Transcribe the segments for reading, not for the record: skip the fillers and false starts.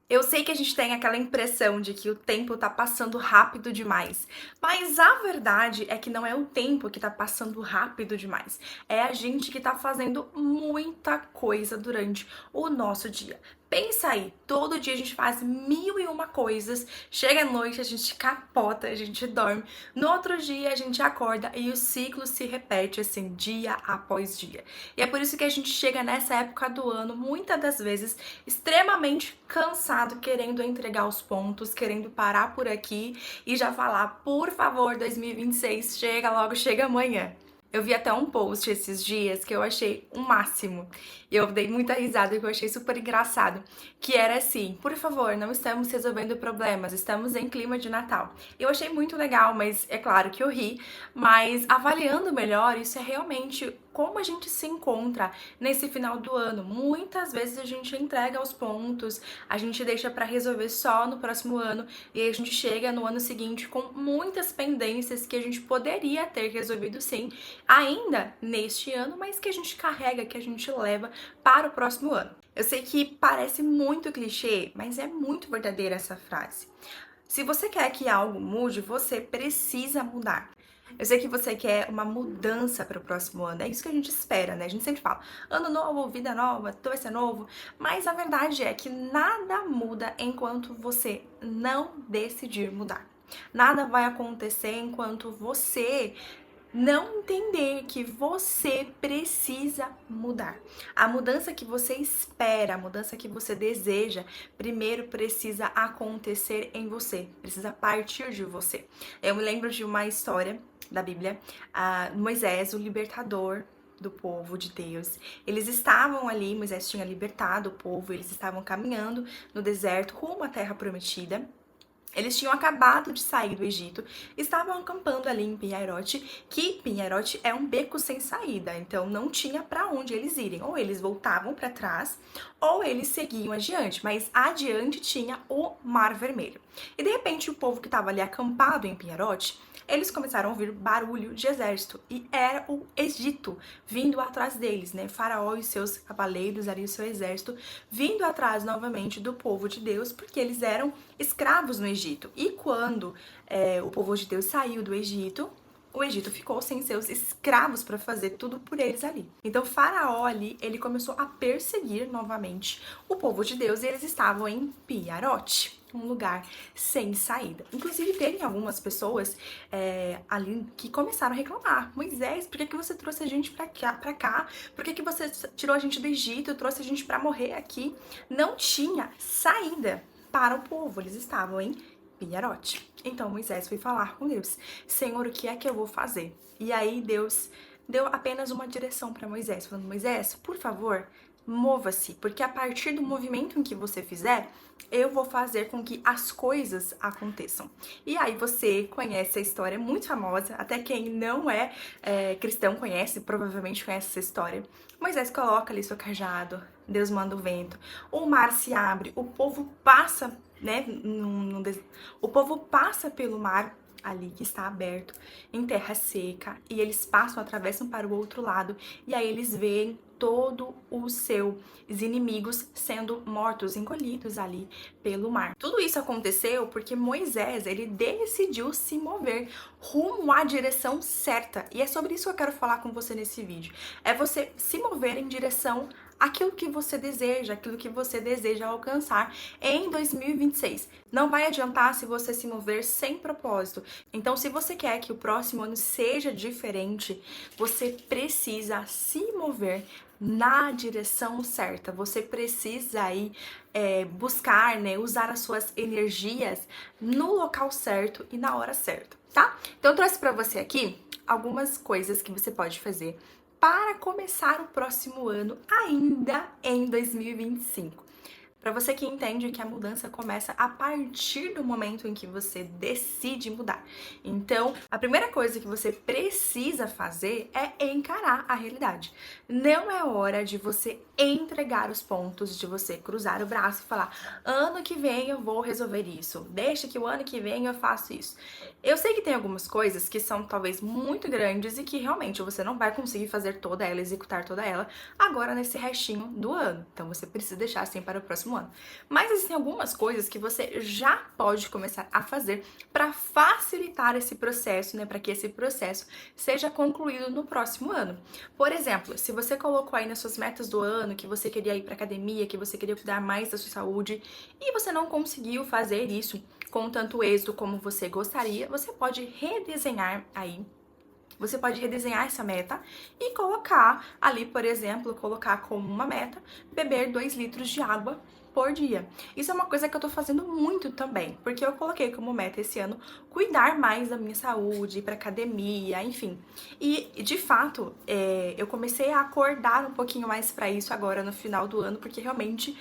Eu sei que a gente tem aquela impressão de que o tempo tá passando rápido demais, mas a verdade é que não é o tempo que tá passando rápido demais, é a gente que tá fazendo muita coisa durante o nosso dia. Pensa aí, todo dia a gente faz mil e uma coisas, chega à noite, a gente capota, a gente dorme, no outro dia a gente acorda e o ciclo se repete assim, dia após dia. E é por isso que a gente chega nessa época do ano, muitas das vezes, extremamente cansado, querendo entregar os pontos, querendo parar por aqui e já falar, por favor, 2026, chega logo, chega amanhã. Eu vi até um post esses dias que eu achei o máximo. E eu dei muita risada, que eu achei super engraçado. Que era assim, por favor, não estamos resolvendo problemas, estamos em clima de Natal. Eu achei muito legal, mas é claro que eu ri. Mas avaliando melhor, isso é realmente como a gente se encontra nesse final do ano. Muitas vezes a gente entrega os pontos, a gente deixa para resolver só no próximo ano e aí a gente chega no ano seguinte com muitas pendências que a gente poderia ter resolvido sim, ainda neste ano, mas que a gente carrega, que a gente leva para o próximo ano. Eu sei que parece muito clichê, mas é muito verdadeira essa frase. Se você quer que algo mude, você precisa mudar. Eu sei que você quer uma mudança para o próximo ano, é isso que a gente espera, né? A gente sempre fala, ano novo, vida nova, tudo vai ser novo, mas a verdade é que nada muda enquanto você não decidir mudar. Nada vai acontecer enquanto você não entender que você precisa mudar. A mudança que você espera, a mudança que você deseja, primeiro precisa acontecer em você, precisa partir de você. Eu me lembro de uma história da Bíblia, Moisés, o libertador do povo de Deus. Eles estavam ali, Moisés tinha libertado o povo, eles estavam caminhando no deserto rumo à terra prometida. Eles tinham acabado de sair do Egito, estavam acampando ali em Pinhairote, que Pinhairote é um beco sem saída, então não tinha para onde eles irem. Ou eles voltavam para trás, ou eles seguiam adiante, mas adiante tinha o Mar Vermelho. E de repente o povo que estava ali acampado em Pinhairote, eles começaram a ouvir barulho de exército e era o Egito vindo atrás deles, né? Faraó e seus cavaleiros ali, o seu exército, vindo atrás novamente do povo de Deus, porque eles eram escravos no Egito. E quando o povo de Deus saiu do Egito, o Egito ficou sem seus escravos para fazer tudo por eles ali. Então, Faraó ali, ele começou a perseguir novamente o povo de Deus e eles estavam em Piarote, um lugar sem saída. Inclusive, teve algumas pessoas ali que começaram a reclamar. Moisés, por que você trouxe a gente pra cá? Por que você tirou a gente do Egito, trouxe a gente para morrer aqui? Não tinha saída para o povo, eles estavam em Piarote. Então Moisés foi falar com Deus: Senhor, o que é que eu vou fazer? E aí Deus deu apenas uma direção para Moisés, falando: Moisés, por favor, mova-se, porque a partir do movimento em que você fizer, eu vou fazer com que as coisas aconteçam. E aí você conhece a história, é muito famosa, até quem não é cristão conhece, provavelmente conhece essa história. Moisés coloca ali seu cajado, Deus manda o vento, o mar se abre, o povo passa, né? O povo passa pelo mar ali que está aberto, em terra seca, e eles passam, atravessam para o outro lado, e aí eles veem todo os seus inimigos sendo mortos, engolidos ali pelo mar. Tudo isso aconteceu porque Moisés, ele decidiu se mover rumo à direção certa. E é sobre isso que eu quero falar com você nesse vídeo. É você se mover em direção aquilo que você deseja, aquilo que você deseja alcançar em 2026. Não vai adiantar se você se mover sem propósito. Então, se você quer que o próximo ano seja diferente, você precisa se mover na direção certa. Você precisa aí buscar, né, usar as suas energias no local certo e na hora certa, tá? Então, eu trouxe para você aqui algumas coisas que você pode fazer para começar o próximo ano ainda em 2025. Para você que entende que a mudança começa a partir do momento em que você decide mudar. Então, a primeira coisa que você precisa fazer é encarar a realidade. Não é hora de você entregar os pontos, de você cruzar o braço e falar: ano que vem eu vou resolver isso, deixa que o ano que vem eu faço isso. Eu sei que tem algumas coisas que são talvez muito grandes e que realmente você não vai conseguir fazer toda ela, executar toda ela agora nesse restinho do ano. Então você precisa deixar assim para o próximo próximo ano. Mas existem algumas coisas que você já pode começar a fazer para facilitar esse processo, né, para que esse processo seja concluído no próximo ano. Por exemplo, se você colocou aí nas suas metas do ano que você queria ir para academia, que você queria cuidar mais da sua saúde e você não conseguiu fazer isso com tanto êxito como você gostaria, você pode redesenhar aí. Você pode redesenhar essa meta e colocar ali, por exemplo, colocar como uma meta beber 2 litros de água por dia. Isso é uma coisa que eu tô fazendo muito também, porque eu coloquei como meta esse ano cuidar mais da minha saúde, ir pra academia, enfim. E de fato, eu comecei a acordar um pouquinho mais pra isso agora no final do ano, porque realmente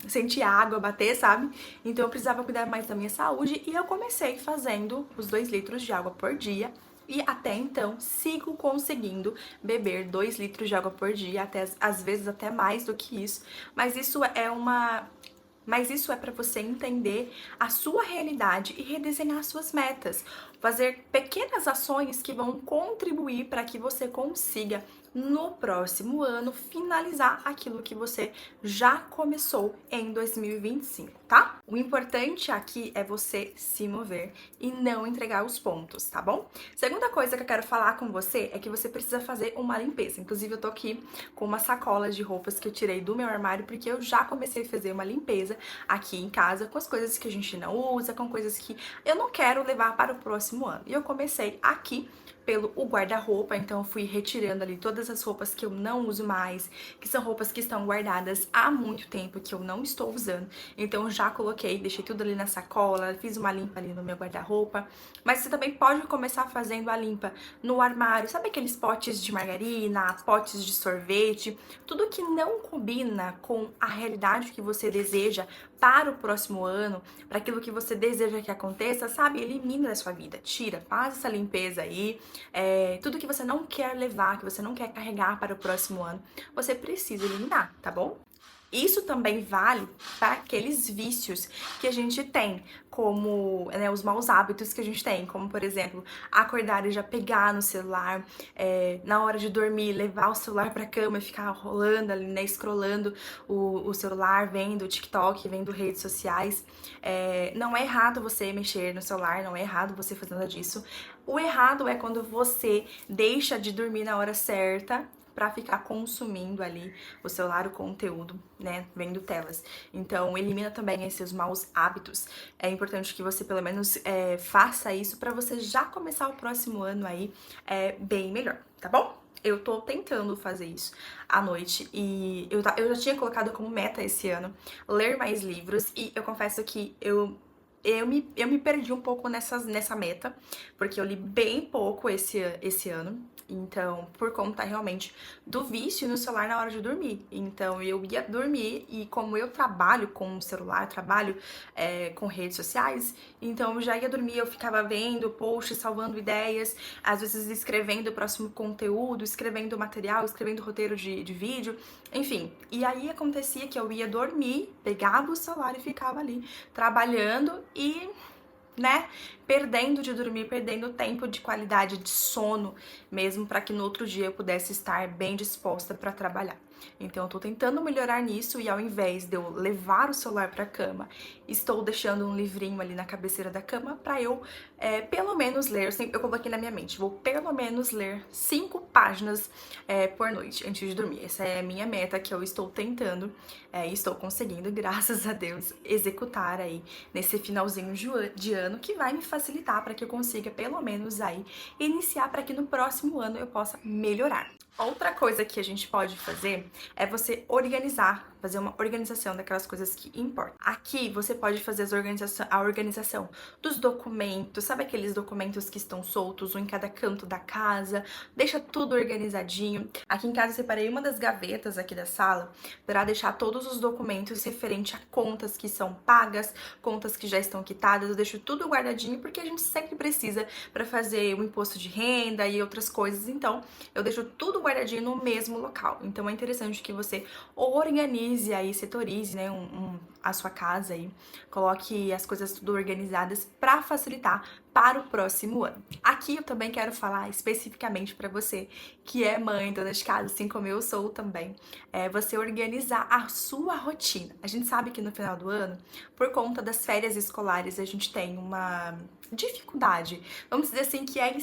senti a água bater, sabe? Então eu precisava cuidar mais da minha saúde e eu comecei fazendo os 2 litros de água por dia. E até então, sigo conseguindo beber 2 litros de água por dia, até, às vezes até mais do que isso. Mas isso é para você entender a sua realidade e redesenhar suas metas. Fazer pequenas ações que vão contribuir para que você consiga, no próximo ano, finalizar aquilo que você já começou em 2025, tá? O importante aqui é você se mover e não entregar os pontos, tá bom? Segunda coisa que eu quero falar com você é que você precisa fazer uma limpeza. Inclusive, eu tô aqui com uma sacola de roupas que eu tirei do meu armário, porque eu já comecei a fazer uma limpeza aqui em casa com as coisas que a gente não usa, com coisas que eu não quero levar para o próximo ano. E eu comecei aqui pelo o guarda-roupa, então eu fui retirando ali todas as roupas que eu não uso mais, que são roupas que estão guardadas há muito tempo, que eu não estou usando. Então eu já coloquei, deixei tudo ali na sacola, fiz uma limpa ali no meu guarda-roupa. Mas você também pode começar fazendo a limpa no armário, sabe aqueles potes de margarina, potes de sorvete, tudo que não combina com a realidade que você deseja para o próximo ano, para aquilo que você deseja que aconteça, sabe? Elimina da sua vida, tira, faz essa limpeza aí. Tudo que você não quer levar, que você não quer carregar para o próximo ano, você precisa eliminar, tá bom? Isso também vale para aqueles vícios que a gente tem, como, né, os maus hábitos que a gente tem, como, por exemplo, acordar e já pegar no celular, na hora de dormir, levar o celular para cama e ficar rolando ali, né, scrollando o celular, vendo TikTok, vendo redes sociais. Não é errado você mexer no celular, não é errado você fazer nada disso. O errado é quando você deixa de dormir na hora certa para ficar consumindo ali o celular, o conteúdo, né, vendo telas. Então, elimina também esses maus hábitos. É importante que você, pelo menos, faça isso para você já começar o próximo ano aí bem melhor, tá bom? Eu tô tentando fazer isso à noite e eu já tinha colocado como meta esse ano ler mais livros e eu confesso que eu me perdi um pouco nessa meta, porque eu li bem pouco esse ano. Então, por conta realmente do vício no celular na hora de dormir. Então, eu ia dormir e como eu trabalho com o celular, trabalho com redes sociais, então eu já ia dormir, eu ficava vendo posts, salvando ideias, às vezes escrevendo o próximo conteúdo, escrevendo material, escrevendo roteiro de vídeo, enfim. E aí acontecia que eu ia dormir, pegava o celular e ficava ali trabalhando e, né, perdendo de dormir, perdendo tempo de qualidade de sono, mesmo para que no outro dia eu pudesse estar bem disposta para trabalhar. Então eu tô tentando melhorar nisso e ao invés de eu levar o celular para cama, estou deixando um livrinho ali na cabeceira da cama para eu pelo menos ler, eu coloquei na minha mente, vou pelo menos ler 5 páginas por noite antes de dormir. Essa é a minha meta que eu estou tentando e estou conseguindo, graças a Deus, executar aí nesse finalzinho de ano, que vai me facilitar para que eu consiga pelo menos aí iniciar para que no próximo ano eu possa melhorar. Outra coisa que a gente pode fazer é você fazer uma organização daquelas coisas que importam. Aqui você pode fazer a organização dos documentos, sabe aqueles documentos que estão soltos, um em cada canto da casa, deixa tudo organizadinho. Aqui em casa eu separei uma das gavetas aqui da sala para deixar todos os documentos referente a contas que são pagas, contas que já estão quitadas, eu deixo tudo guardadinho porque a gente sempre precisa para fazer o imposto de renda e outras coisas, então eu deixo tudo guardadinho no mesmo local. Então é interessante que você organize aí, setorize, né, a sua casa aí, coloque as coisas tudo organizadas para facilitar para o próximo ano. Aqui eu também quero falar especificamente para você que é mãe, dona de casa, assim como eu sou também, você organizar a sua rotina. A gente sabe que no final do ano, por conta das férias escolares, a gente tem uma dificuldade. Vamos dizer assim que é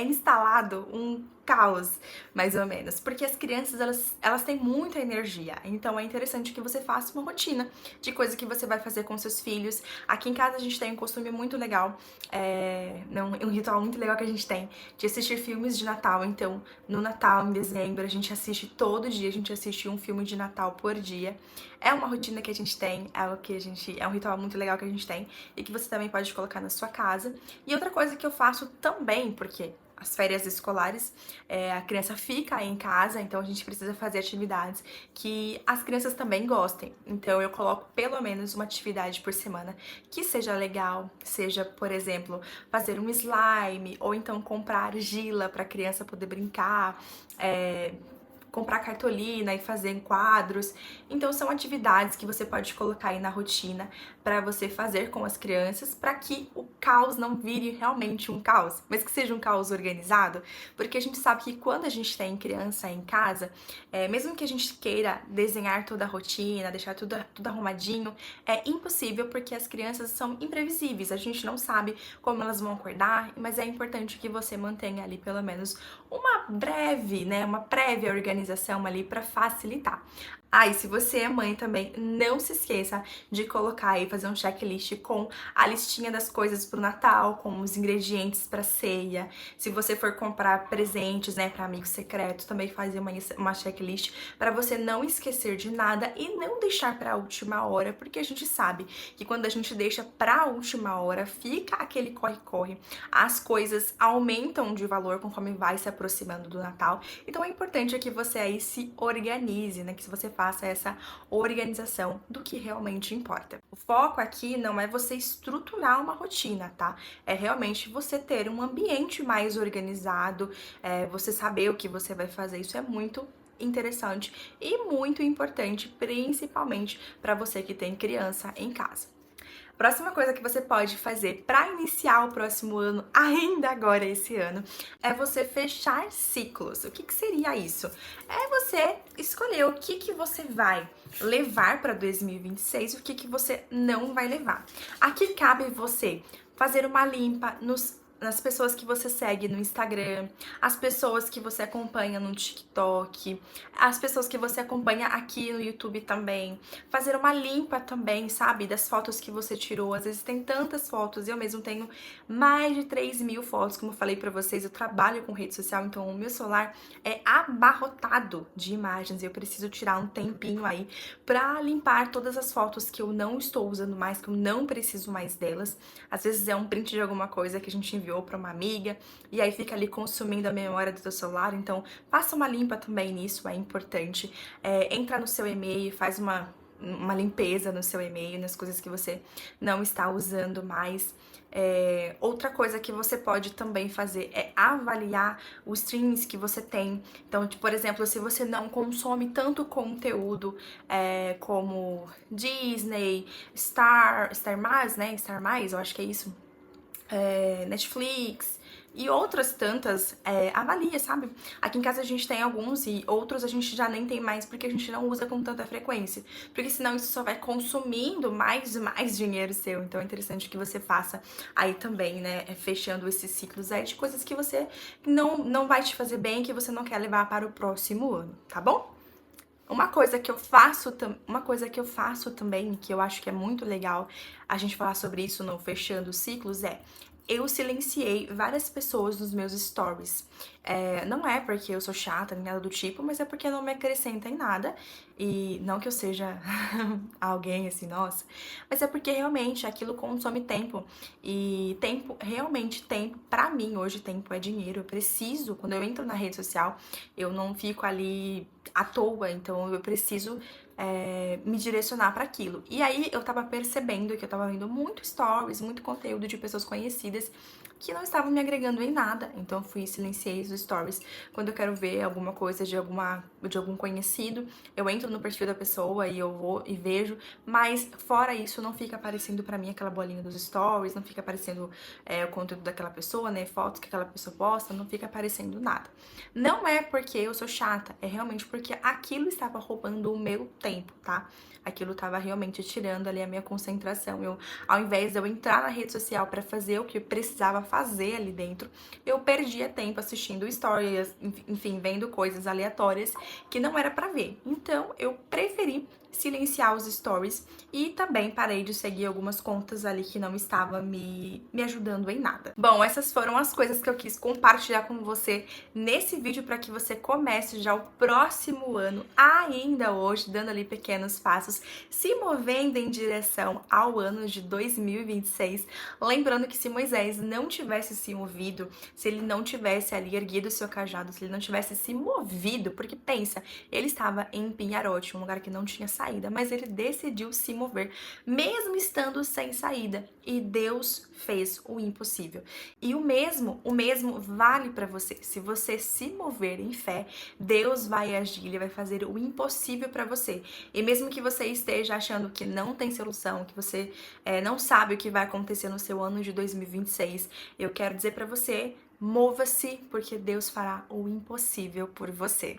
instalado um caos, mais ou menos, porque as crianças elas têm muita energia, então é interessante que você faça uma rotina de coisa que você vai fazer com seus filhos. Aqui em casa a gente tem um costume muito legal, um ritual muito legal que a gente tem de assistir filmes de Natal. Então no Natal, em dezembro, a gente assiste todo dia, a gente assiste um filme de Natal por dia. É uma rotina que a gente tem, é um ritual muito legal que a gente tem e que você também pode colocar na sua casa. E outra coisa que eu faço também, porque as férias escolares, a criança fica em casa, então a gente precisa fazer atividades que as crianças também gostem. Então eu coloco pelo menos uma atividade por semana que seja legal, seja, por exemplo, fazer um slime, ou então comprar argila para a criança poder brincar, comprar cartolina e fazer em quadros. Então são atividades que você pode colocar aí na rotina para você fazer com as crianças, para que o caos não vire realmente um caos, mas que seja um caos organizado, porque a gente sabe que quando a gente tem criança em casa, mesmo que a gente queira desenhar toda a rotina, deixar tudo arrumadinho, é impossível, porque as crianças são imprevisíveis, a gente não sabe como elas vão acordar, mas é importante que você mantenha ali pelo menos uma prévia organização ali para facilitar. E se você é mãe também, não se esqueça de colocar aí, fazer um checklist com a listinha das coisas pro Natal, com os ingredientes para ceia. Se você for comprar presentes, né, para amigo secreto, também fazer uma checklist para você não esquecer de nada e não deixar para a última hora, porque a gente sabe que quando a gente deixa para a última hora, fica aquele corre-corre. As coisas aumentam de valor conforme vai se aproximando do Natal. Então é importante que você aí se organize, né, que você faça essa organização do que realmente importa. O foco aqui não é você estruturar uma rotina, tá? É realmente você ter um ambiente mais organizado, você saber o que você vai fazer. Isso é muito interessante e muito importante, principalmente para você que tem criança em casa. Próxima coisa que você pode fazer para iniciar o próximo ano, ainda agora esse ano, é você fechar ciclos. O que seria isso? É você escolher o que você vai levar para 2026 e o que você não vai levar. Aqui cabe você fazer uma limpa nas pessoas que você segue no Instagram, as pessoas que você acompanha no TikTok, as pessoas que você acompanha aqui no YouTube também. Fazer uma limpa também, sabe, das fotos que você tirou. Às vezes tem tantas fotos, eu mesmo tenho mais de 3.000 fotos, como eu falei pra vocês, eu trabalho com rede social, então o meu celular é abarrotado de imagens e eu preciso tirar um tempinho aí pra limpar todas as fotos que eu não estou usando mais, que eu não preciso mais delas. Às vezes é um print de alguma coisa que a gente enviou para uma amiga e aí fica ali consumindo a memória do teu celular, então faça uma limpa também nisso, é importante. Entra no seu e-mail, faz uma limpeza no seu e-mail, nas coisas que você não está usando mais. Outra coisa que você pode também fazer é avaliar os streams que você tem. Então, por exemplo, se você não consome tanto conteúdo como Disney, Star Mais, né? Star Mais, eu acho que é isso. Netflix e outras tantas, avalia, sabe? Aqui em casa a gente tem alguns e outros a gente já nem tem mais porque a gente não usa com tanta frequência, porque senão isso só vai consumindo mais e mais dinheiro seu. Então é interessante que você faça aí também, né, fechando esses ciclos aí de coisas que você não vai te fazer bem, que você não quer levar para o próximo ano, tá bom? Uma coisa que eu faço também, que eu acho que é muito legal a gente falar sobre isso no Fechando Ciclos, eu silenciei várias pessoas nos meus stories. Não é porque eu sou chata nem nada do tipo, mas é porque não me acrescenta em nada. E não que eu seja alguém assim, nossa, mas é porque realmente aquilo consome tempo. E tempo, pra mim hoje, tempo é dinheiro. Eu preciso, quando eu entro na rede social, eu não fico ali à toa, então eu preciso me direcionar para aquilo. E aí eu tava percebendo que eu tava vendo muito stories, muito conteúdo de pessoas conhecidas que não estavam me agregando em nada. Então eu fui e silenciei os stories. Quando eu quero ver alguma coisa de algum conhecido, eu entro no perfil da pessoa e eu vou e vejo, mas fora isso não fica aparecendo pra mim aquela bolinha dos stories, não fica aparecendo o conteúdo daquela pessoa, né, fotos que aquela pessoa posta, não fica aparecendo nada. Não é porque eu sou chata, é realmente porque aquilo estava roubando o meu tempo, tá? Aquilo estava realmente tirando ali a minha concentração. Ao invés de eu entrar na rede social para fazer o que eu precisava fazer ali dentro, eu perdia tempo assistindo stories, enfim, vendo coisas aleatórias que não era para ver. Então, eu preferi silenciar os stories e também parei de seguir algumas contas ali que não estavam me ajudando em nada. Bom, essas foram as coisas que eu quis compartilhar com você nesse vídeo para que você comece já o próximo ano, ainda hoje, dando ali pequenos passos, se movendo em direção ao ano de 2026. Lembrando que se Moisés não tivesse se movido, se ele não tivesse ali erguido o seu cajado, se ele não tivesse se movido, porque pensa, ele estava em Pinharote, um lugar que não tinha saída, mas ele decidiu se mover, mesmo estando sem saída, e Deus fez o impossível. E o mesmo vale para você. Se você se mover em fé, Deus vai agir, ele vai fazer o impossível para você. E mesmo que você esteja achando que não tem solução, que você não sabe o que vai acontecer no seu ano de 2026, eu quero dizer para você, mova-se, porque Deus fará o impossível por você.